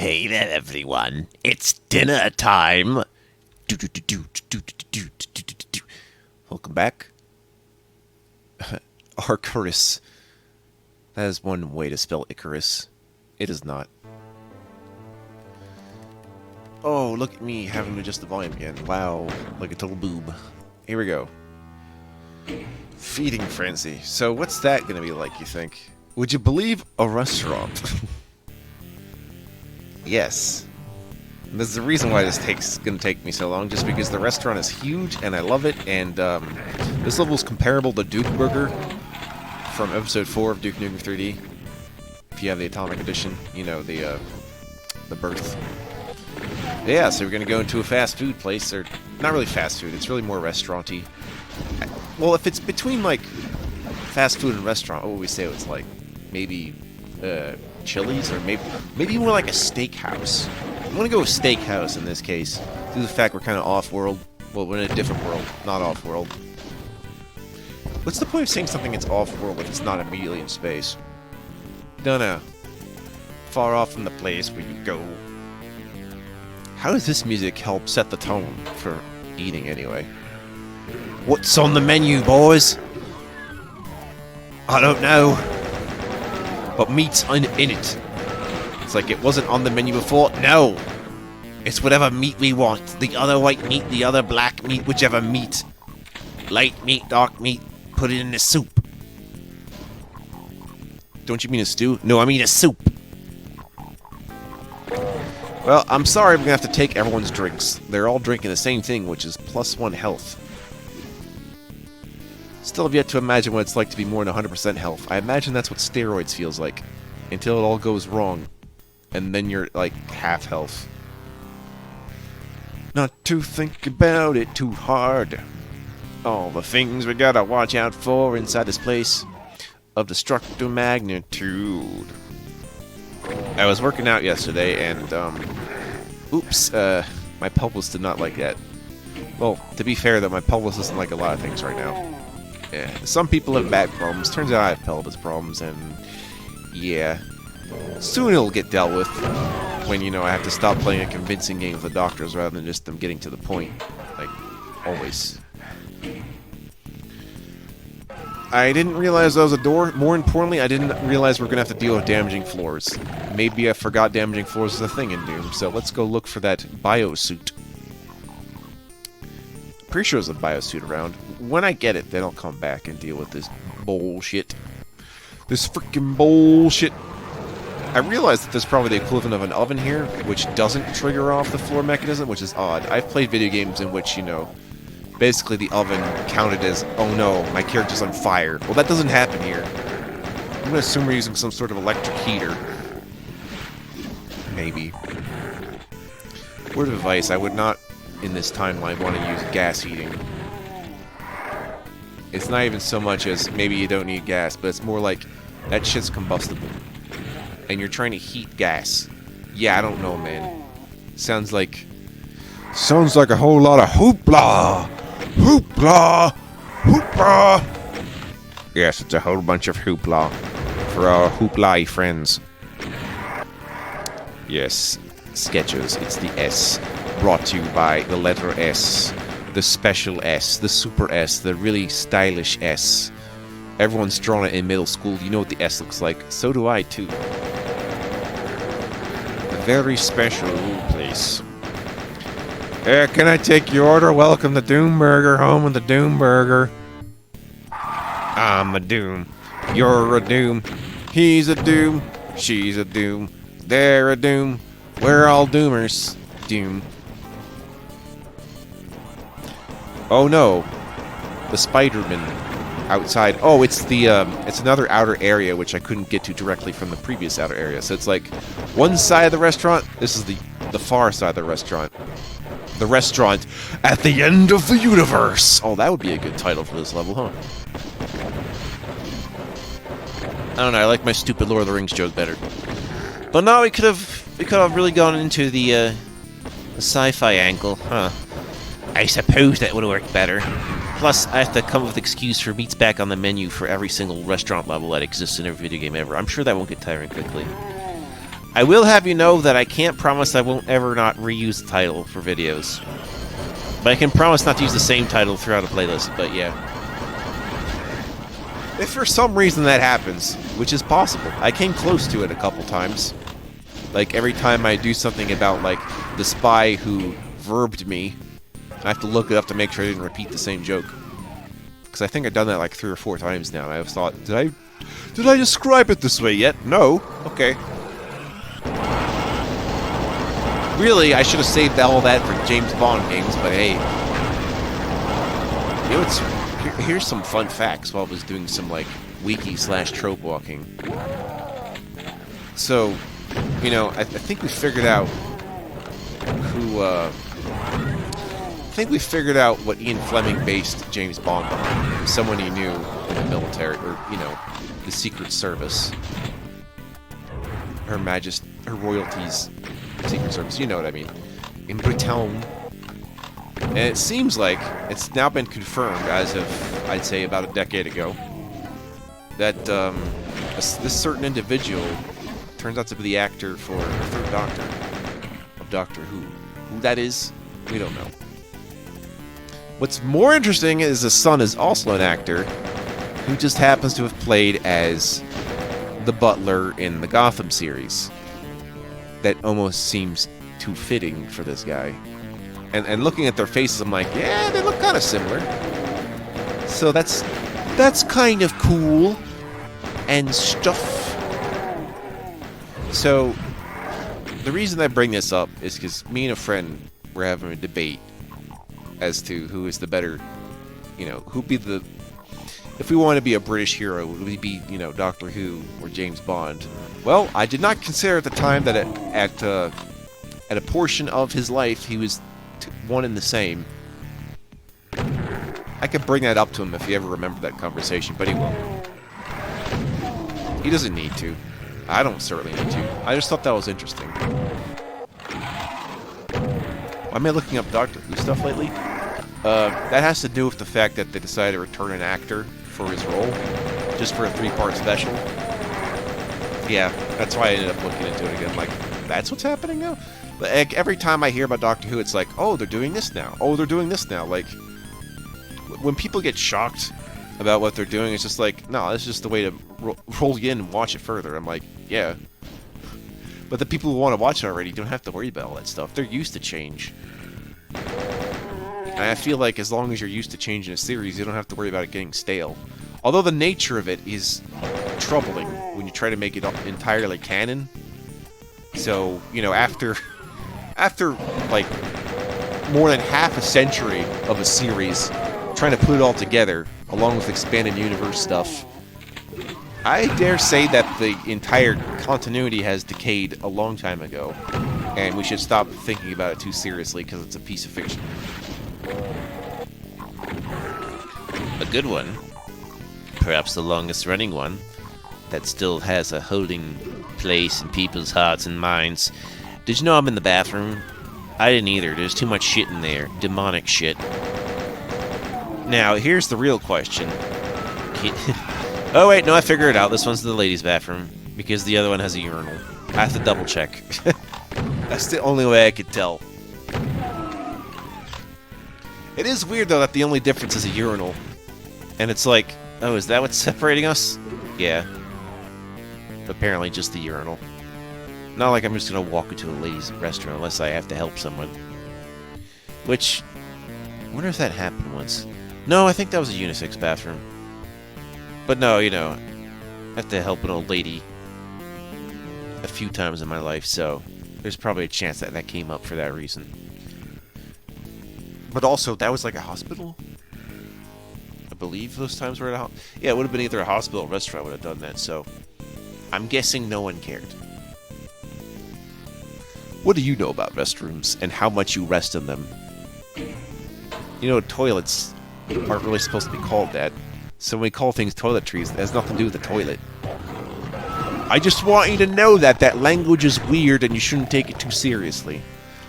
Hey there, everyone. It's dinner time. Welcome back. Icarus. That is one way to spell Icarus. It is not. Oh, look at me having to adjust the volume again. Wow, like a total boob. Here we go. Feeding frenzy. So what's that going to be like, you think? Would you believe a restaurant? Yes. And this is the reason why this going to take me so long, just because the restaurant is huge and I love it, and this level is comparable to Duke Burger from episode 4 of Duke Nukem 3D. If you have the Atomic Edition, you know, the birth. Yeah, so we're going to go into a fast food place, or not really fast food, it's really more restaurant-y. Well, if it's between, like, fast food and restaurant, what would we say it's like? Maybe, Chili's, or maybe more like a steakhouse. I'm gonna go with steakhouse in this case, due to the fact we're kind of off-world. Well, we're in a different world, not off-world. What's the point of saying something that's off-world if it's not immediately in space? Dunno. Far off from the place where you go. How does this music help set the tone for eating, anyway? What's on the menu, boys? I don't know. But meat's in it. It's like it wasn't on the menu before. No! It's whatever meat we want. The other white meat, the other black meat, whichever meat. Light meat, dark meat. Put it in the soup. Don't you mean a stew? No, I mean a soup. Well, I'm sorry I'm going to have to take everyone's drinks. They're all drinking the same thing, which is +1 health. Still have yet to imagine what it's like to be more than 100% health. I imagine that's what steroids feels like. Until it all goes wrong. And then you're, like, half health. Not to think about it too hard. All the things we gotta watch out for inside this place of destructive magnitude. I was working out yesterday and, oops, my pelvis did not like that. Well, to be fair though, my pelvis doesn't like a lot of things right now. Yeah, some people have back problems. Turns out I have pelvis problems, and yeah. Soon it'll get dealt with when, you know, I have to stop playing a convincing game with the doctors rather than just them getting to the point. Like, always. I didn't realize that was a door. More importantly, I didn't realize we're going to have to deal with damaging floors. Maybe I forgot damaging floors is a thing in Doom, so let's go look for that biosuit. Pretty sure there's a biosuit around. When I get it, then I'll come back and deal with this bullshit. This freaking bullshit. I realize that there's probably the equivalent of an oven here, which doesn't trigger off the floor mechanism, which is odd. I've played video games in which, you know, basically the oven counted as, oh no, my character's on fire. Well, that doesn't happen here. I'm going to assume we're using some sort of electric heater. Maybe. Word of advice, I would not, in this timeline, want to use gas heating. It's not even so much as maybe you don't need gas, but it's more like that shit's combustible. And you're trying to heat gas. Yeah, I don't know, man. Sounds like a whole lot of hoopla! Hoopla! Hoopla! Yes, it's a whole bunch of hoopla for our hoopla friends. Yes, Sketches, it's the S. Brought to you by the letter S. The special S, the super S, the really stylish S. Everyone's drawn it in middle school. You know what the S looks like. So do I, too. A very special place. Can I take your order? Welcome to Doom Burger, home of the Doom Burger. I'm a Doom. You're a Doom. He's a Doom. She's a Doom. They're a Doom. We're all Doomers. Doom. Oh no. The Spider-Man outside. Oh, it's the, it's another outer area which I couldn't get to directly from the previous outer area. So it's like one side of the restaurant. This is the far side of the restaurant. The restaurant at the end of the universe. Oh, that would be a good title for this level, huh? I don't know. I like my stupid Lord of the Rings joke better. But no, we could have really gone into the sci-fi angle, huh? I suppose that would have worked better. Plus, I have to come up with an excuse for meats back on the menu for every single restaurant level that exists in every video game ever. I'm sure that won't get tiring quickly. I will have you know that I can't promise I won't ever not reuse the title for videos. But I can promise not to use the same title throughout a playlist, but yeah. If for some reason that happens, which is possible, I came close to it a couple times. Like, every time I do something about, like, the spy who verbed me, I have to look it up to make sure I didn't repeat the same joke. Because I think I've done that like 3 or 4 times now, and I've thought, did I describe it this way yet? No? Okay. Really, I should have saved all that for James Bond games, but hey. You know, here's some fun facts while I was doing some, like, wiki/trope walking. So, you know, I think we figured out who, I think we figured out what Ian Fleming based James Bond on. Someone he knew in the military, or, you know, the Secret Service. Her Royalty's Secret Service, you know what I mean. In Britain. And it seems like it's now been confirmed, as of, I'd say, about a decade ago, that this certain individual turns out to be the actor for the 3rd Doctor of Doctor Who. Who that is, we don't know. What's more interesting is the son is also an actor who just happens to have played as the butler in the Gotham series. That almost seems too fitting for this guy. And looking at their faces, I'm like, yeah, they look kind of similar. So that's kind of cool and stuff. So the reason I bring this up is because me and a friend were having a debate as to who is the better, you know, who'd be the, if we want to be a British hero, would we be, you know, Doctor Who or James Bond? Well, I did not consider at the time that at a portion of his life he was one and the same. I could bring that up to him if he ever remembered that conversation, but he won't. He doesn't need to. I don't certainly need to. I just thought that was interesting. Why am I looking up Doctor Who stuff lately? That has to do with the fact that they decided to return an actor for his role, just for a 3-part special. Yeah, that's why I ended up looking into it again. Like, that's what's happening now? Like, every time I hear about Doctor Who, it's like, oh, they're doing this now. Oh, they're doing this now. Like, when people get shocked about what they're doing, it's just like, no, this is just the way to roll you in and watch it further. I'm like, yeah. But the people who want to watch it already don't have to worry about all that stuff. They're used to change. And I feel like as long as you're used to changing a series, you don't have to worry about it getting stale. Although the nature of it is troubling when you try to make it entirely canon. So, you know, after like more than half a century of a series, trying to put it all together, along with expanded universe stuff, I dare say that the entire continuity has decayed a long time ago, and we should stop thinking about it too seriously because it's a piece of fiction. A good one, perhaps the longest running one, that still has a holding place in people's hearts and minds. Did you know I'm in the bathroom? I didn't either. There's too much shit in there. Demonic shit. Now, here's the real question. Oh, wait, no, I figured it out. This one's the ladies' bathroom, because the other one has a urinal. I have to double check. That's the only way I could tell. It is weird, though, that the only difference is a urinal. And it's like, oh, is that what's separating us? Yeah. Apparently just the urinal. Not like I'm just gonna walk into a ladies' restaurant unless I have to help someone. Which, I wonder if that happened once. No, I think that was a unisex bathroom. But no, you know, I have to help an old lady a few times in my life, so there's probably a chance that that came up for that reason. But also, that was like a hospital? I believe those times were at a hospital. Yeah, it would have been either a hospital or a restaurant would have done that, so I'm guessing no one cared. What do you know about restrooms and how much you rest in them? You know, toilets aren't really supposed to be called that. So when we call things toiletries, it has nothing to do with the toilet. I just want you to know that language is weird and you shouldn't take it too seriously.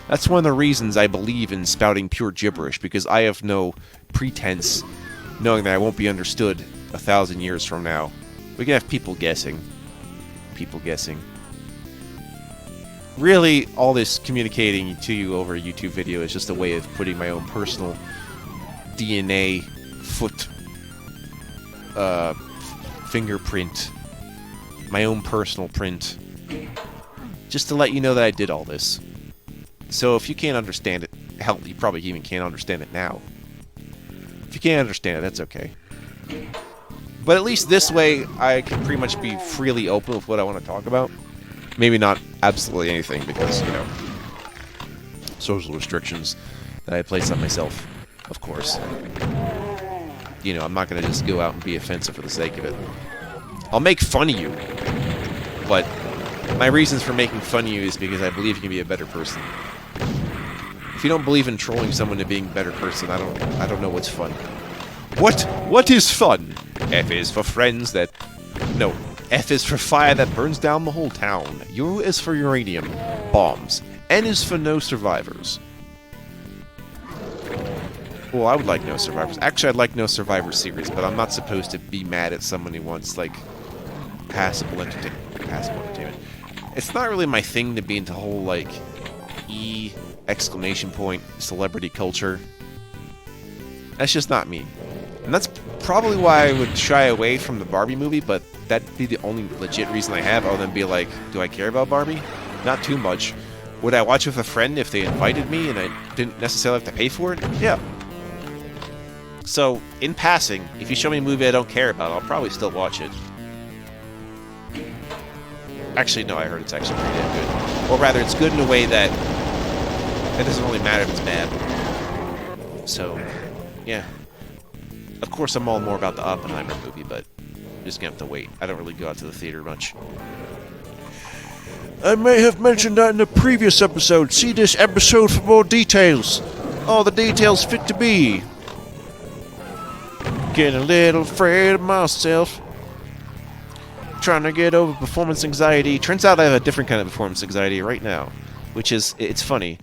That's one of the reasons I believe in spouting pure gibberish, because I have no pretense knowing that I won't be understood 1,000 years from now. We can have people guessing. People guessing. really, all this communicating to you over a YouTube video is just a way of putting my own personal DNA, foot, fingerprint, my own personal print, just to let you know that I did all this. So if you can't understand it, hell, you probably even can't understand it now. If you can't understand it, that's okay. But at least this way, I can pretty much be freely open with what I want to talk about. Maybe not absolutely anything, because, you know, social restrictions that I place on myself, of course. You know, I'm not going to just go out and be offensive for the sake of it. I'll make fun of you, but my reasons for making fun of you is because I believe you can be a better person. If you don't believe in trolling someone to being a better person, I don't know what's fun. What is fun? F is for friends that... No. F is for fire that burns down the whole town. U is for uranium bombs. N is for no survivors. Well, I would like no survivors. Actually, I'd like no survivor series, but I'm not supposed to be mad at someone who wants, like, passable entertainment. It's not really my thing to be into whole, like, E! Exclamation point celebrity culture. That's just not me. And that's probably why I would shy away from the Barbie movie, but that'd be the only legit reason I have, other than be like, do I care about Barbie? Not too much. Would I watch with a friend if they invited me and I didn't necessarily have to pay for it? Yeah. So, in passing, if you show me a movie I don't care about, I'll probably still watch it. Actually, no, I heard it's actually pretty damn good. Or rather, it's good in a way that it doesn't really matter if it's bad. So, yeah. Of course, I'm all more about the Oppenheimer movie, but I'm just gonna have to wait. I don't really go out to the theater much. I may have mentioned that in a previous episode. See this episode for more details. All the details fit to be. Getting a little afraid of myself. Trying to get over performance anxiety. Turns out I have a different kind of performance anxiety right now. Which is, it's funny.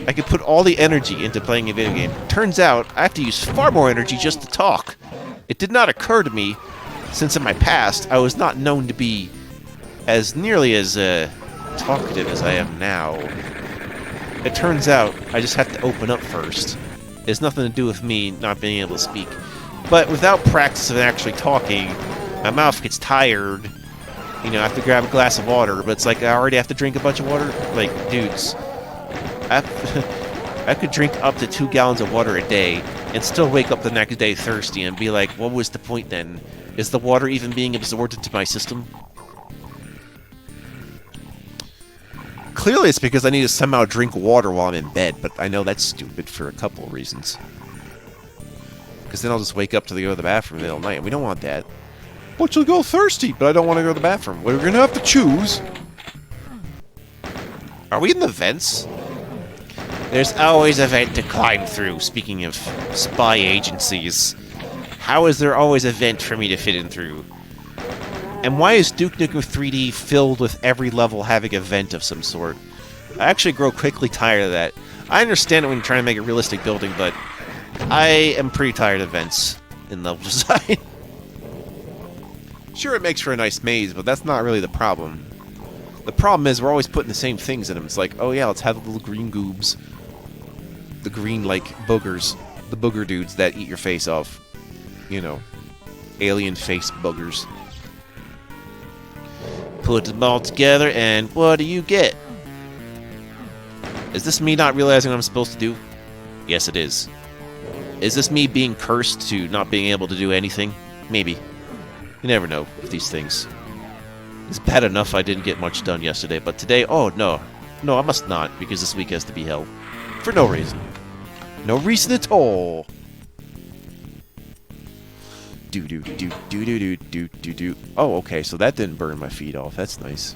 I could put all the energy into playing a video game. Turns out, I have to use far more energy just to talk. It did not occur to me, since in my past, I was not known to be as nearly as talkative as I am now. It turns out, I just have to open up first. It has nothing to do with me not being able to speak. But without practice of actually talking, my mouth gets tired. You know, I have to grab a glass of water, but it's like I already have to drink a bunch of water. Like, dudes... I could drink up to 2 gallons of water a day and still wake up the next day thirsty and be like, what was the point then? Is the water even being absorbed into my system? Clearly it's because I need to somehow drink water while I'm in bed, but I know that's stupid for a couple of reasons. Because then I'll just wake up to go to the bathroom in the middle of the night, and we don't want that. But you'll go thirsty, but I don't want to go to the bathroom. We're going to have to choose. Are we in the vents? There's always a vent to climb through, speaking of spy agencies. How is there always a vent for me to fit in through? And why is Duke Nukem 3D filled with every level having a vent of some sort? I actually grow quickly tired of that. I understand it when you're trying to make a realistic building, but I am pretty tired of vents in level design. Sure, it makes for a nice maze, but that's not really the problem. The problem is we're always putting the same things in them. It's like, oh yeah, let's have the little green goobs. The green, like, boogers. The booger dudes that eat your face off. You know. Alien face boogers. Put them all together, and what do you get? Is this me not realizing what I'm supposed to do? Yes, it is. Is this me being cursed to not being able to do anything? Maybe. You never know with these things. It's bad enough I didn't get much done yesterday, but today, oh no. No, I must not, because this week has to be hell. For no reason. No reason at all. Do. Oh, okay, so that didn't burn my feet off. That's nice.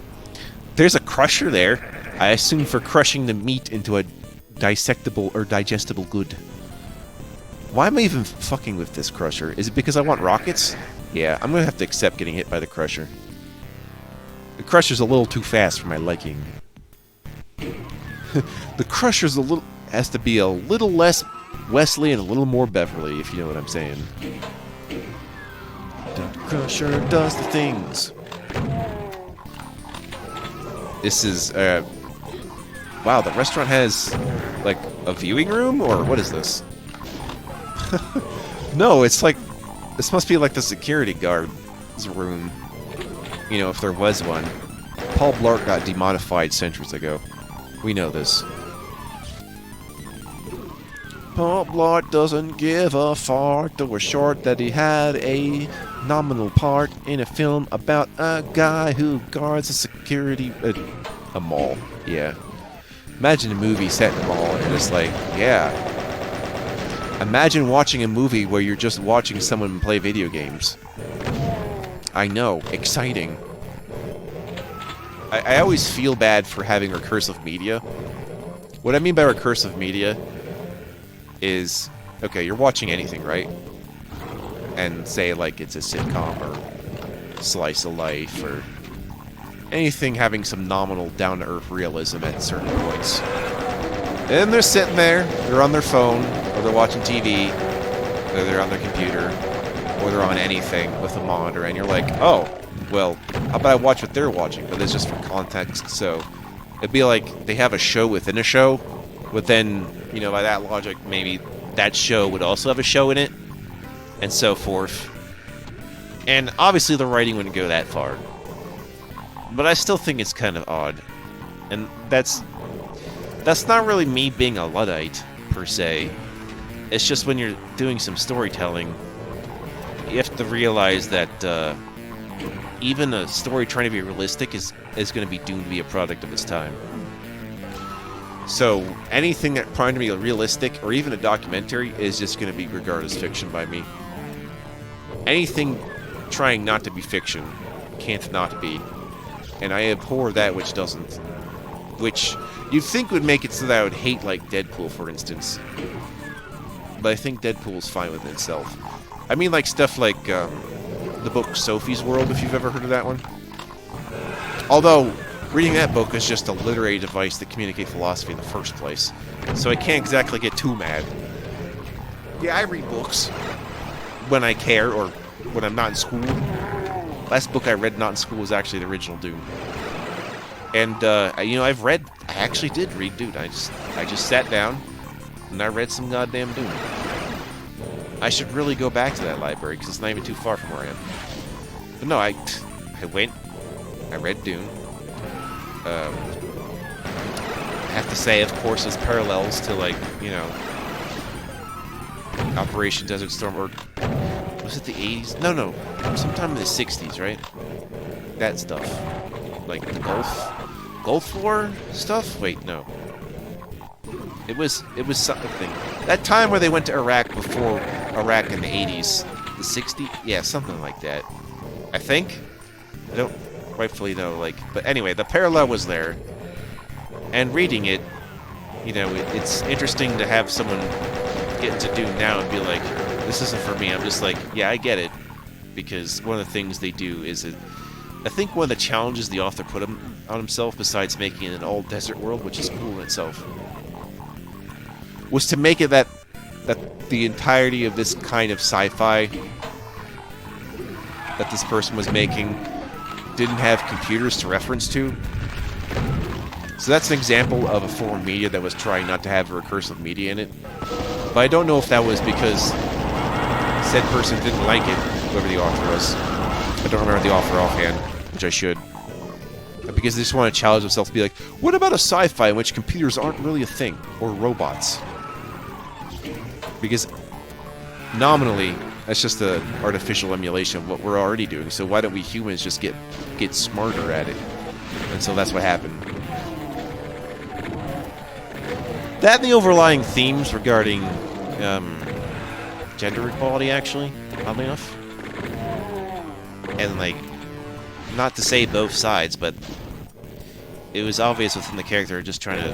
There's a crusher there. I assume for crushing the meat into a dissectable or digestible good. Why am I even fucking with this crusher? Is it because I want rockets? Yeah, I'm gonna have to accept getting hit by the crusher. The crusher's a little too fast for my liking. The crusher's has to be a little less Wesley and a little more Beverly, if you know what I'm saying. The crusher does the things. This is Wow, the restaurant has, like, a viewing room? Or what is this? No, it's like... This must be like the security guard's room. You know, if there was one. Paul Blart got demodified centuries ago. We know this. Paul Blart doesn't give a fart. There was short that he had a nominal part in a film about a guy who guards a security... a mall. Yeah. Imagine a movie set in a mall and it's like, yeah. Imagine watching a movie where you're just watching someone play video games. I know. Exciting. I always feel bad for having recursive media. What I mean by recursive media is, okay, you're watching anything, right? And say, like, it's a sitcom or slice of life or anything having some nominal down-to-earth realism at certain points. And they're sitting there, they're on their phone, or they're watching TV, or they're on their computer, or they're on anything with a monitor, and you're like, oh, well, how about I watch what they're watching? But it's just for context, so it'd be like they have a show within a show, but then, you know, by that logic, maybe that show would also have a show in it, and so forth. And obviously the writing wouldn't go that far. But I still think it's kind of odd. And that's not really me being a Luddite, per se. It's just when you're doing some storytelling, you have to realize that even a story trying to be realistic is going to be doomed to be a product of its time. So anything that trying to be realistic, or even a documentary, is just going to be regarded as fiction by me. Anything trying not to be fiction can't not be. And I abhor that which doesn't. Which you'd think would make it so that I would hate, like, Deadpool, for instance. But I think Deadpool's fine within itself. I mean, like, stuff like the book Sophie's World, if you've ever heard of that one. Although, reading that book is just a literary device to communicate philosophy in the first place. So I can't exactly get too mad. Yeah, I read books when I care, or when I'm not in school. Last book I read not in school was actually the original Dune. And, you know, I actually did read Dune. I just sat down, and I read some goddamn Dune. I should really go back to that library, because it's not even too far from where I am. But no, I went, I read Dune. I have to say, of course, there's parallels to, like, you know, Operation Desert Storm, or was it the 80s? No, sometime in the 60s, right? That stuff. Like the Gulf War stuff? Wait, no. It was something. That time where they went to Iraq before Iraq in the 80s. The 60s? Yeah, something like that. I think? I don't rightfully know, like, but anyway, the parallel was there. And reading it, you know, it's interesting to have someone get into Dune now and be like, this isn't for me. I'm just like, yeah, I get it. Because one of the things they do is, I think one of the challenges the author put on himself, besides making it an all-desert world, which is cool in itself, was to make it that the entirety of this kind of sci-fi that this person was making didn't have computers to reference to. So that's an example of a form of media that was trying not to have recursive media in it. But I don't know if that was because said person didn't like it, whoever the author was. I don't remember the author offhand, which I should. Because they just want to challenge themselves to be like, what about a sci-fi in which computers aren't really a thing? Or robots? Because nominally, that's just an artificial emulation of what we're already doing. So why don't we humans just get smarter at it? And so that's what happened. That and the overlying themes regarding gender equality, actually, oddly enough. And, like, not to say both sides, but it was obvious within the character just trying to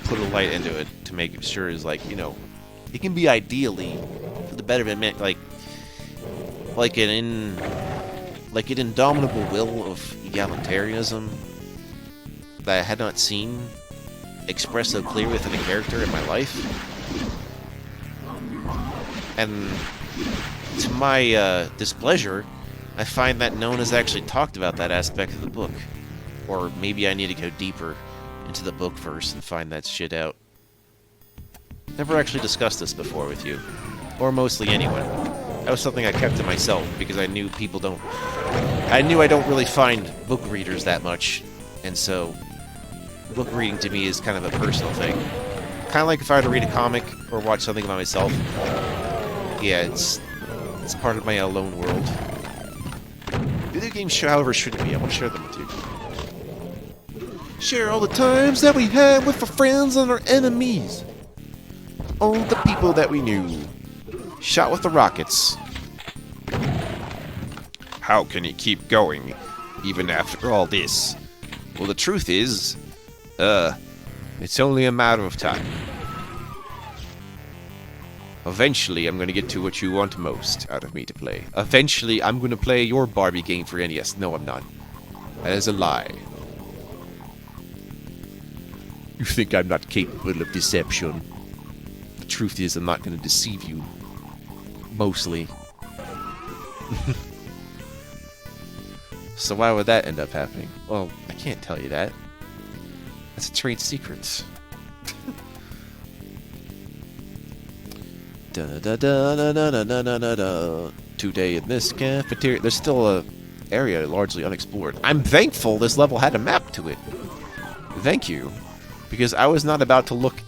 put a light into it to make sure it's like, you know, it can be ideally for the betterment, like an indomitable will of egalitarianism that I had not seen expressed so clearly within a character in my life. And to my displeasure, I find that no one has actually talked about that aspect of the book. Or maybe I need to go deeper into the book first and find that shit out. Never actually discussed this before with you. Or mostly anyone. That was something I kept to myself, because I knew people don't... I knew I don't really find book readers that much, and so... book reading to me is kind of a personal thing. Kind of like if I were to read a comic, or watch something by myself. Yeah, it's part of my alone world. Video games, however, shouldn't be. I want to share them with you. Share all the times that we had with our friends and our enemies. All the people that we knew. Shot with the rockets. How can you keep going, even after all this? Well, the truth is, it's only a matter of time. Eventually, I'm going to get to what you want most out of me to play. Eventually, I'm going to play your Barbie game for NES. No, I'm not. That is a lie. You think I'm not capable of deception? The truth is, I'm not going to deceive you. Mostly. So why would that end up happening? Well, I can't tell you that. That's a trade secret. Today in this cafeteria, there's still a area largely unexplored. I'm thankful this level had a map to it. Thank you, because I was not about to look.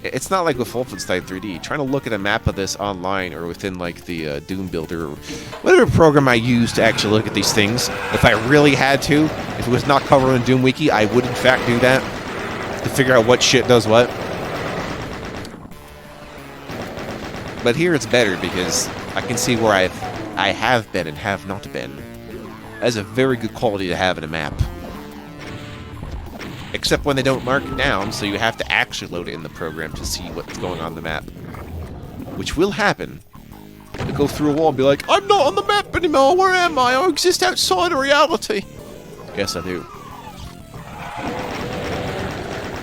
It's not like with Wolfenstein 3D. Trying to look at a map of this online or within like the Doom Builder or whatever program I use to actually look at these things. If I really had to, if it was not covered in Doom Wiki, I would in fact do that to figure out what shit does what. But here it's better because I can see where I have been and have not been. That's a very good quality to have in a map. Except when they don't mark it down, so you have to actually load it in the program to see what's going on the map. Which will happen. You go through a wall and be like, I'm not on the map anymore, where am I? I exist outside of reality. Yes, I do.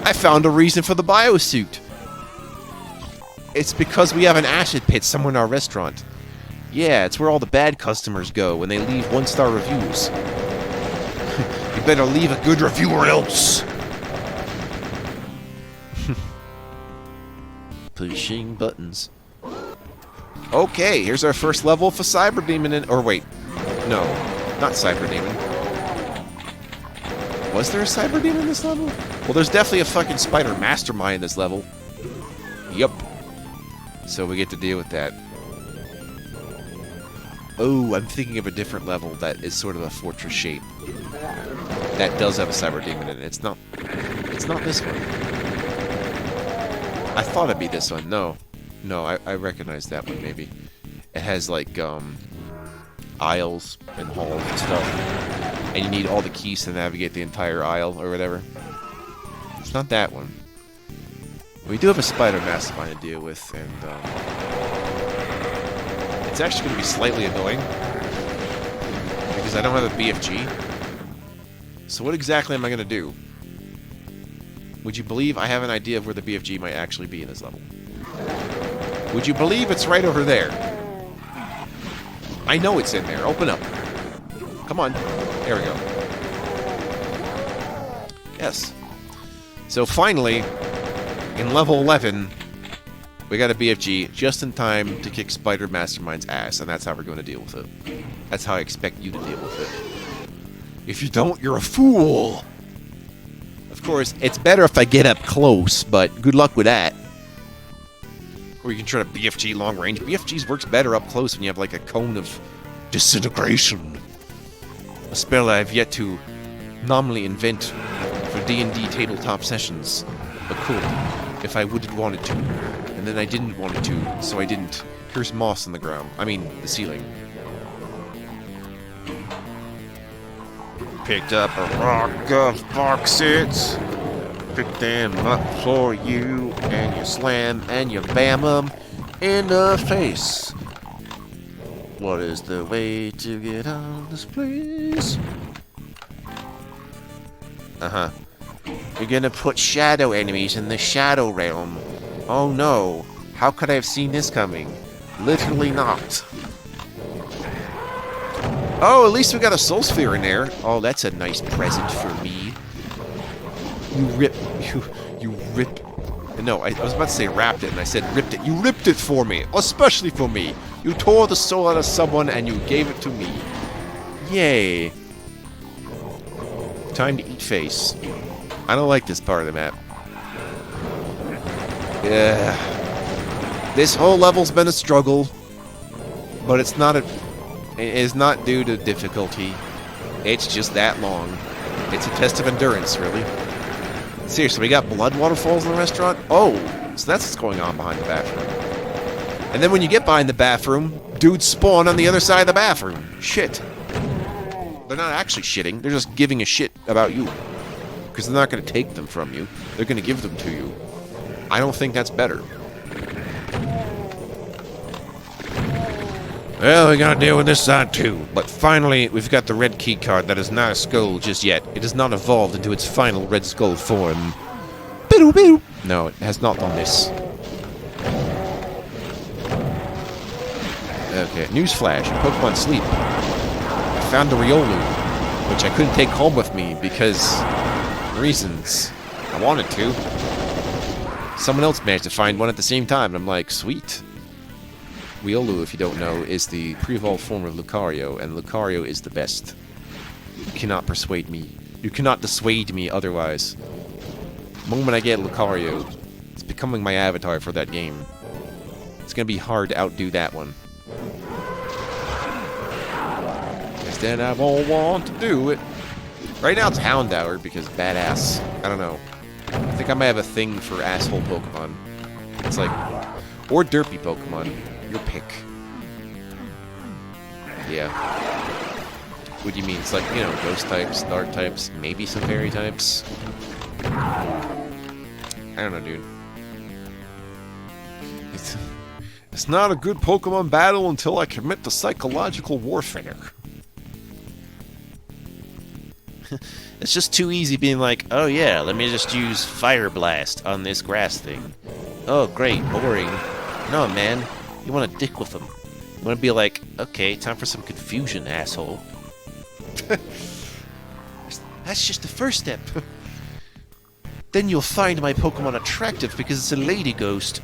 I found a reason for the biosuit. It's because we have an acid pit somewhere in our restaurant. Yeah, it's where all the bad customers go when they leave 1-star reviews. You better leave a good review or else. Pushing buttons. Okay, here's our first level for Cyber Demon in... Or wait. No, not Cyber Demon. Was there a Cyber Demon in this level? Well, there's definitely a fucking spider mastermind in this level. Yup. So we get to deal with that. Oh, I'm thinking of a different level that is sort of a fortress shape. That does have a Cyber Demon in it. It's not this one. I thought it'd be this one. No, I recognize that one. Maybe it has like aisles and halls and stuff, and you need all the keys to navigate the entire aisle or whatever. It's not that one. We do have a spider mastermind to deal with, and it's actually going to be slightly annoying because I don't have a BFG. So what exactly am I going to do? Would you believe I have an idea of where the BFG might actually be in this level? Would you believe it's right over there? I know it's in there. Open up. Come on. There we go. Yes. So finally, in level 11, we got a BFG just in time to kick Spider Mastermind's ass, and that's how we're going to deal with it. That's how I expect you to deal with it. If you don't, you're a fool! Of course, it's better if I get up close, but good luck with that. Or you can try to BFG long range. BFGs works better up close when you have like a cone of disintegration. A spell I've yet to nominally invent for D&D tabletop sessions, but could if I would have wanted to. And then I didn't want it to, so I didn't. Here's moss on the ground. I mean, the ceiling. Picked up a rock of boxes. Pick them up for you, and you slam and you bam them in the face. What is the way to get out of this place? You're gonna put shadow enemies in the shadow realm. Oh no, how could I have seen this coming? Literally not. Oh, at least we got a soul sphere in there. Oh, that's a nice present for me. You rip... You rip... No, I was about to say wrapped it, and I said ripped it. You ripped it for me, especially for me. You tore the soul out of someone, and you gave it to me. Yay. Time to eat face. I don't like this part of the map. Yeah. This whole level's been a struggle, but it's not a... It is not due to difficulty. It's just that long. It's a test of endurance, really. Seriously, we got blood waterfalls in the restaurant? Oh, so that's what's going on behind the bathroom. And then when you get behind the bathroom, dudes spawn on the other side of the bathroom. Shit. They're not actually shitting, they're just giving a shit about you. Because they're not going to take them from you. They're going to give them to you. I don't think that's better. Well, we gotta deal with this side too. But finally, we've got the red key card that is not a skull just yet. It has not evolved into its final red skull form. No, it has not done this. Okay, newsflash. Pokemon sleep. I found the Riolu, which I couldn't take home with me because... reasons. I wanted to. Someone else managed to find one at the same time, and I'm like, sweet. Riolu, if you don't know, is the pre-evolved form of Lucario, and Lucario is the best. You cannot persuade me. You cannot dissuade me otherwise. The moment I get Lucario, it's becoming my avatar for that game. It's gonna be hard to outdo that one. Because then I won't want to do it. Right now it's Houndour, because badass. I don't know. I think I might have a thing for asshole Pokemon. It's like... or derpy Pokemon. Your pick. Yeah. What do you mean? It's like, you know, ghost types, dark types, maybe some fairy types. I don't know, dude. It's not a good Pokemon battle until I commit to psychological warfare. It's just too easy being like, oh yeah, let me just use Fire Blast on this grass thing. Oh great, boring. No man, you want to dick with them. You want to be like, okay, time for some confusion, asshole. That's just the first step. Then you'll find my Pokemon attractive because it's a lady ghost.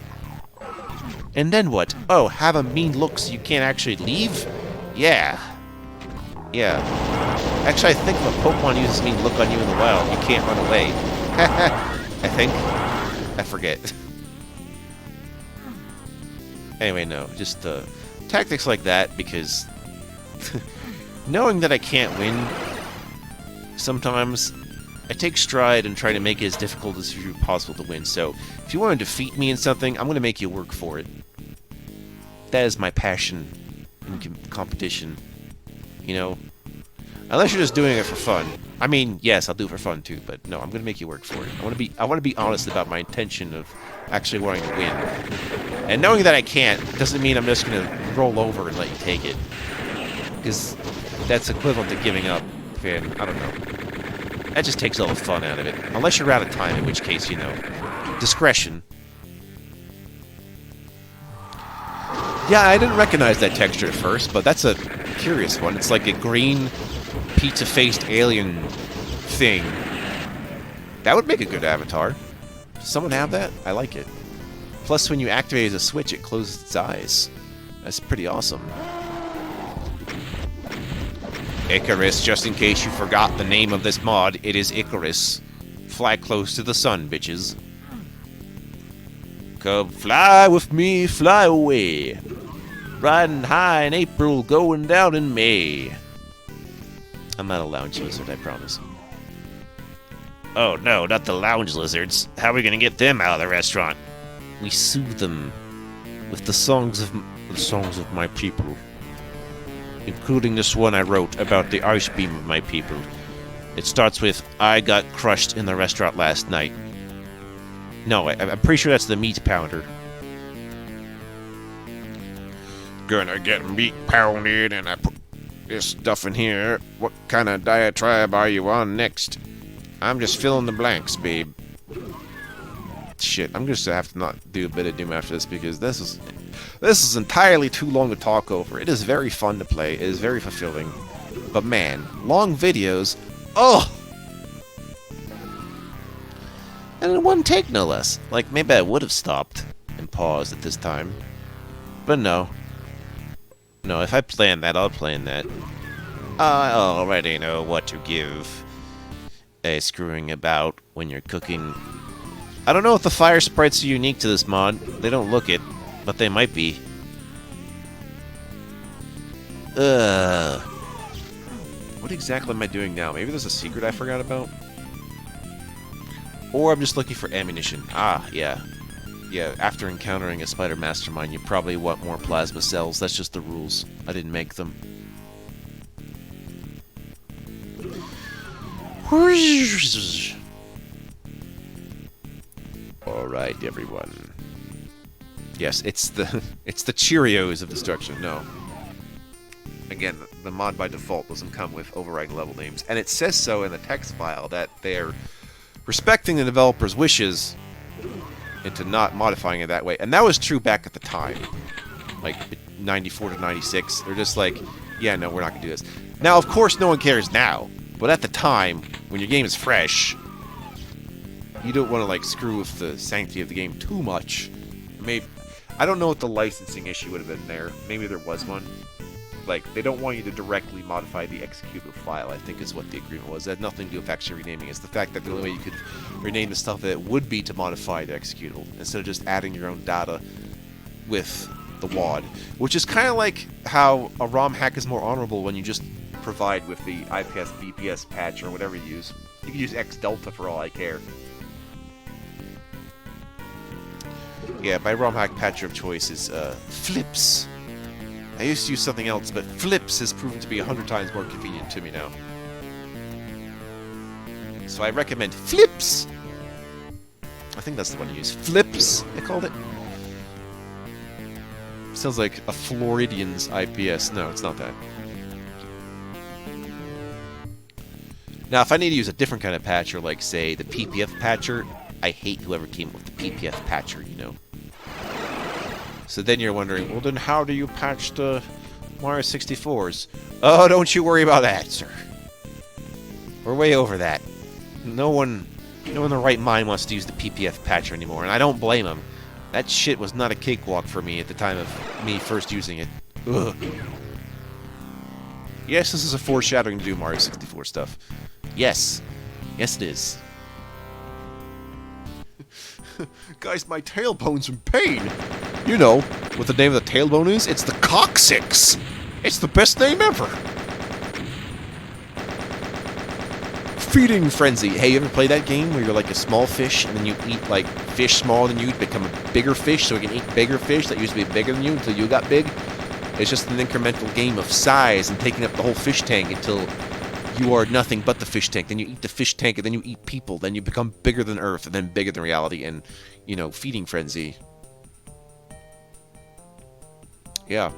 And then what? Oh, have a mean look so you can't actually leave? Yeah. Yeah. Actually, I think if a Pokemon uses mean look on you in the wild, you can't run away. I think. I forget. Anyway, no. Just tactics like that, because knowing that I can't win, sometimes I take stride and try to make it as difficult as possible to win. So, if you want to defeat me in something, I'm going to make you work for it. That is my passion in competition. You know? Unless you're just doing it for fun. I mean, yes, I'll do it for fun too, but no, I'm going to make you work for it. I want to be honest about my intention of actually wanting to win. And knowing that I can't doesn't mean I'm just going to roll over and let you take it. Because that's equivalent to giving up. And I don't know. That just takes all the fun out of it. Unless you're out of time, in which case, you know, discretion. Yeah, I didn't recognize that texture at first, but that's a curious one. It's like a green, pizza-faced alien thing. That would make a good avatar. Does someone have that? I like it. Plus, when you activate it as a switch, it closes its eyes. That's pretty awesome. Icarus, just in case you forgot the name of this mod, it is Icarus. Fly close to the sun, bitches. Come fly with me, fly away. Riding high in April, going down in May. I'm not a lounge lizard, I promise. Oh no, not the lounge lizards. How are we gonna get them out of the restaurant? We soothe them with the songs of my people. Including this one I wrote about the ice beam of my people. It starts with, I got crushed in the restaurant last night. No, I'm pretty sure that's the meat pounder. Gonna get meat pounded and I put this stuff in here. What kind of diatribe are you on next? I'm just filling the blanks, babe. Shit, I'm just gonna have to not do a bit of Doom after this because this is entirely too long to talk over. It is very fun to play. It is very fulfilling. But man, long videos, oh! And in one take, no less. Like, maybe I would have stopped and paused at this time. But no. No, if I plan that, I'll plan that. I already know what to give a screwing about when you're cooking. I don't know if the fire sprites are unique to this mod. They don't look it, but they might be. What exactly am I doing now? Maybe there's a secret I forgot about? Or I'm just looking for ammunition. Ah, yeah. Yeah, after encountering a spider mastermind, you probably want more plasma cells. That's just the rules. I didn't make them. Alright, everyone. Yes, it's the Cheerios of destruction. No. Again, the mod by default doesn't come with override level names. And it says so in the text file that they're respecting the developer's wishes into not modifying it that way. And that was true back at the time. Like, 94 to 96. They're just like, yeah, no, we're not going to do this. Now, of course, no one cares now. But at the time, when your game is fresh, you don't want to, like, screw with the sanctity of the game too much. Maybe, I don't know what the licensing issue would have been there. Maybe there was one. Like, they don't want you to directly modify the executable file, I think is what the agreement was. It had nothing to do with actually renaming it. It's the fact that the only way you could rename the stuff that it would be to modify the executable, instead of just adding your own data with the WAD. Which is kind of like how a ROM hack is more honorable when you just provide with the IPS BPS patch or whatever you use. You can use X Delta for all I care. Yeah, my ROM hack patcher of choice is Flips. I used to use something else, but Flips has proven to be 100 times more convenient to me now. So I recommend Flips! I think that's the one to use. Flips, they called it. Sounds like a Floridian's IPS. No, it's not that. Now, if I need to use a different kind of patcher, like, say, the PPF patcher, I hate whoever came up with the PPF patcher, you know. So then you're wondering, well, then how do you patch the Mario 64s? Oh, don't you worry about that, sir. We're way over that. No one in their right mind wants to use the PPF patcher anymore, and I don't blame them. That shit was not a cakewalk for me at the time of me first using it. Ugh. Yes, this is a foreshadowing to do Mario 64 stuff. Yes. Yes, it is. Guys, my tailbone's in pain. You know what the name of the tailbone is? It's the coccyx. It's the best name ever. Feeding Frenzy. Hey, you ever play that game where you're like a small fish and then you eat like fish smaller than you become a bigger fish so you can eat bigger fish that used to be bigger than you until you got big? It's just an incremental game of size and taking up the whole fish tank until you are nothing but the fish tank. Then you eat the fish tank and then you eat people. Then you become bigger than Earth and then bigger than reality. And, you know, Feeding Frenzy. Yeah.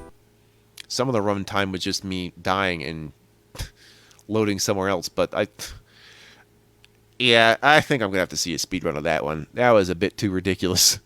Some of the run time was just me dying and loading somewhere else, but yeah, I think I'm going to have to see a speedrun of that one. That was a bit too ridiculous.